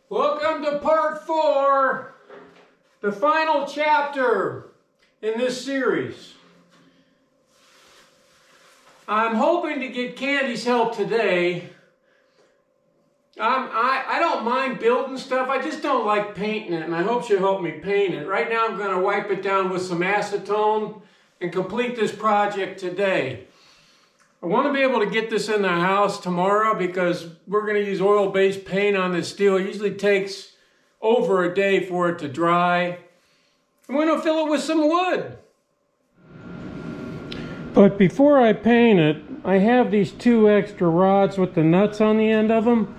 Welcome to part 4, the final chapter in this series. I'm hoping to get Candy's help today. I don't mind building stuff, I just don't like painting it, and I hope she'll help me paint it. Right now I'm going to wipe it down with some acetone and complete this project today. I want to be able to get this in the house tomorrow because we're going to use oil-based paint on this steel. It usually takes over a day for it to dry. I'm going to fill it with some wood. But before I paint it, I have these 2 extra rods with the nuts on the end of them.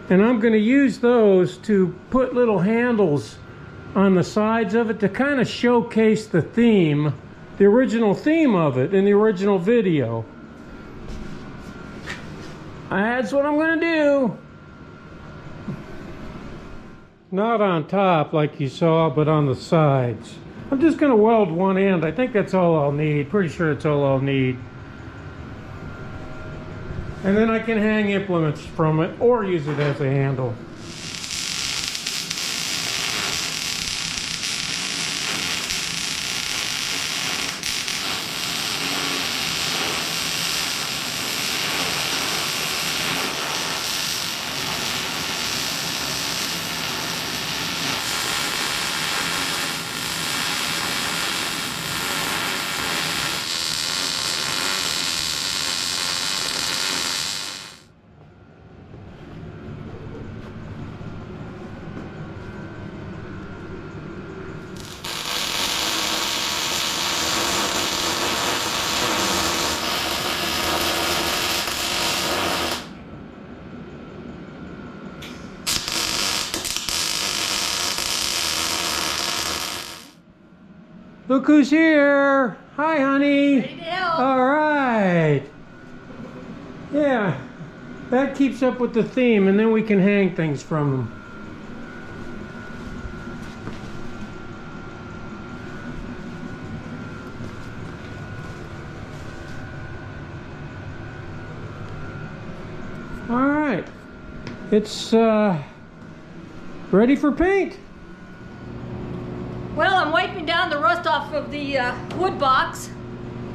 And I'm going to use those to put little handles on the sides of it to kind of showcase the theme, the original theme of it in the original video. That's what I'm going to do. Not on top like you saw, but on the sides. I'm just going to weld one end. I think that's all I'll need. Pretty sure it's all I'll need. And then I can hang implements from it or use it as a handle. Look who's here! Hi, honey! Ready to help. All right! Yeah, that keeps up with the theme, and then we can hang things from them. All right, it's ready for paint. Well, I'm wiping down the rust off of the wood box.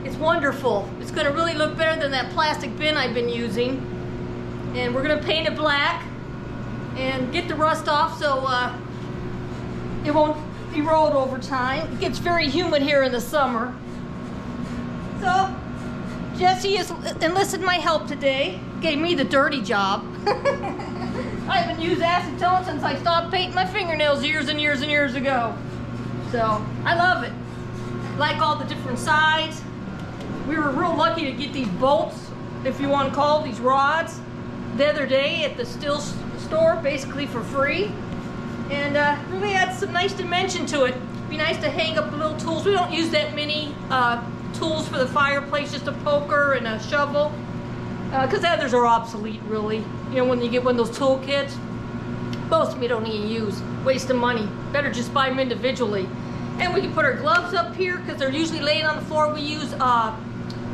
It's wonderful. It's going to really look better than that plastic bin I've been using. And we're going to paint it black and get the rust off so it won't erode over time. It gets very humid here in the summer. So, Jesse has enlisted my help today. Gave me the dirty job. I haven't used acetone since I stopped painting my fingernails years and years and years ago. So, I love it. Like all the different sides. We were real lucky to get these bolts, if you want to call these rods, the other day at the steel store, basically for free. And really adds some nice dimension to it. Be nice to hang up the little tools. We don't use that many tools for the fireplace, just a poker and a shovel. Because the others are obsolete, really. You know, when you get one of those tool kits, most of them you don't even use. Waste of money. Better just buy them individually. And we can put our gloves up here because they're usually laying on the floor. We use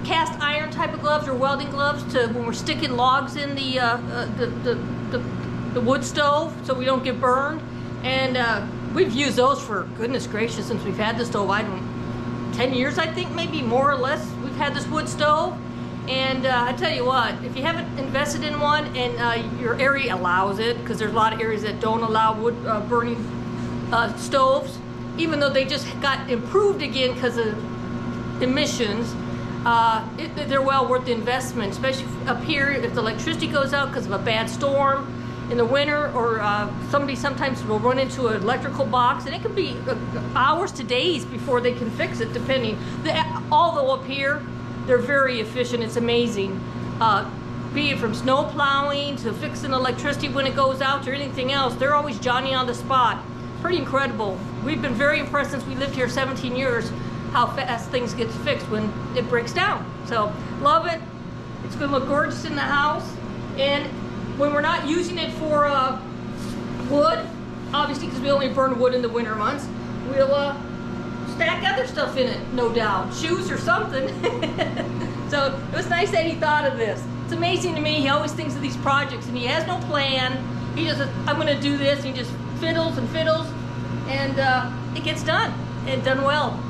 cast iron type of gloves or welding gloves to when we're sticking logs in the wood stove so we don't get burned. And we've used those for goodness gracious since we've had the stove. I don't 10 years I think, maybe more or less. We've had this wood stove. And I tell you what, if you haven't invested in one and your area allows it, because there's a lot of areas that don't allow wood burning stoves, even though they just got improved again because of emissions, they're well worth the investment, especially up here if the electricity goes out because of a bad storm in the winter, or somebody sometimes will run into an electrical box, and it can be hours to days before they can fix it, depending. Although up here, they're very efficient. It's amazing. Be it from snow plowing to fixing electricity when it goes out or anything else, they're always Johnny on the spot. Pretty incredible. We've been very impressed since we lived here 17 years how fast things get fixed when it breaks down. So, love it. It's going to look gorgeous in the house. And when we're not using it for wood, obviously because we only burn wood in the winter months, we'll stack other stuff in it, no doubt. Shoes or something. So it was nice that he thought of this. It's amazing to me. He always thinks of these projects and he has no plan. He just says, I'm gonna do this, and he just fiddles and fiddles, and it gets done, and done well.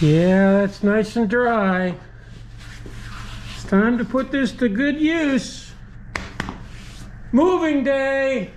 Yeah, that's nice and dry. It's time to put this to good use. Moving day.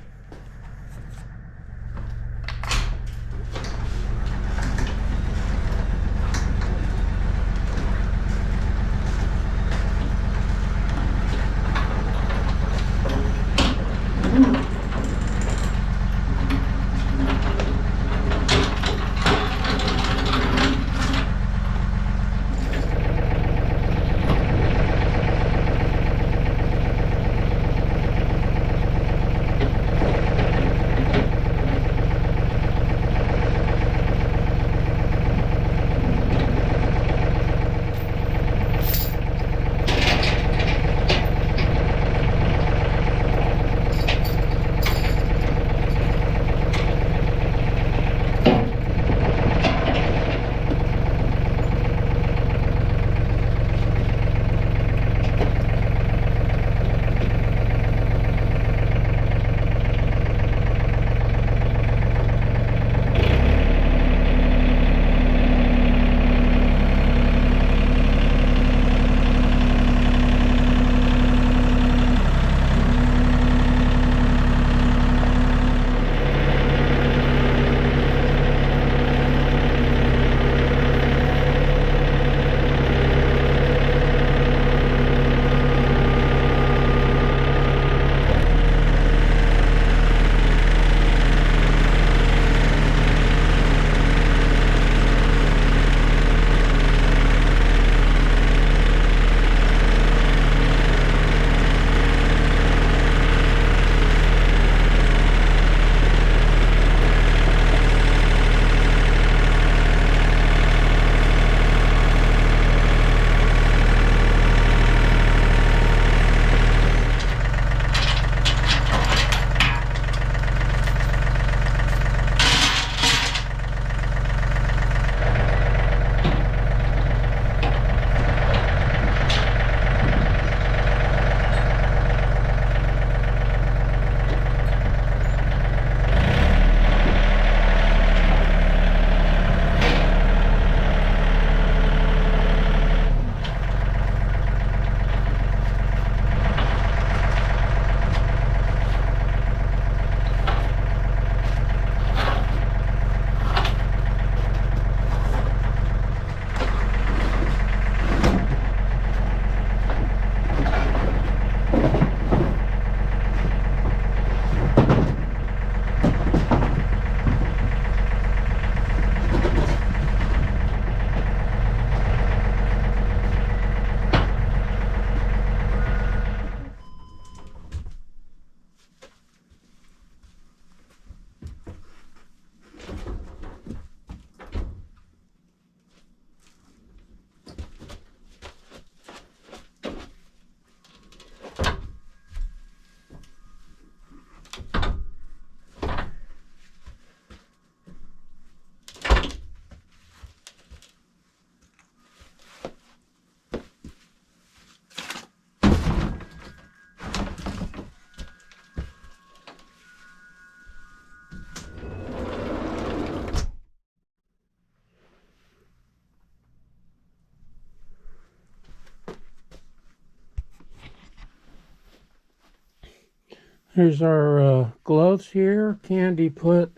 Here's our gloves here. Candy put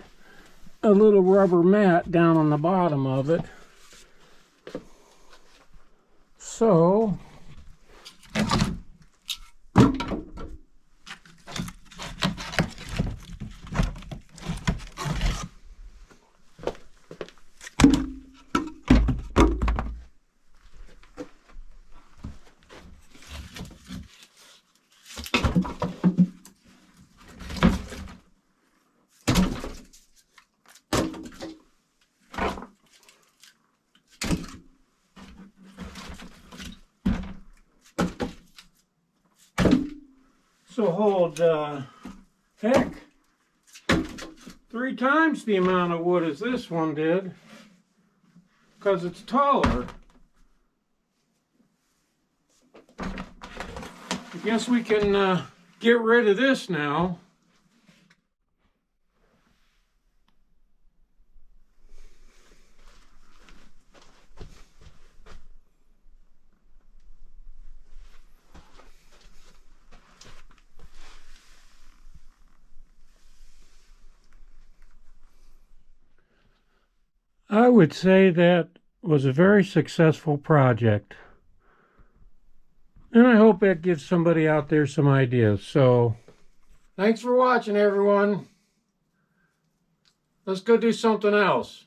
a little rubber mat down on the bottom of it. So hold, heck, 3 times the amount of wood as this one did, because it's taller. I guess we can get rid of this now. I would say that was a very successful project. And I hope that gives somebody out there some ideas. So, thanks for watching, everyone. Let's go do something else.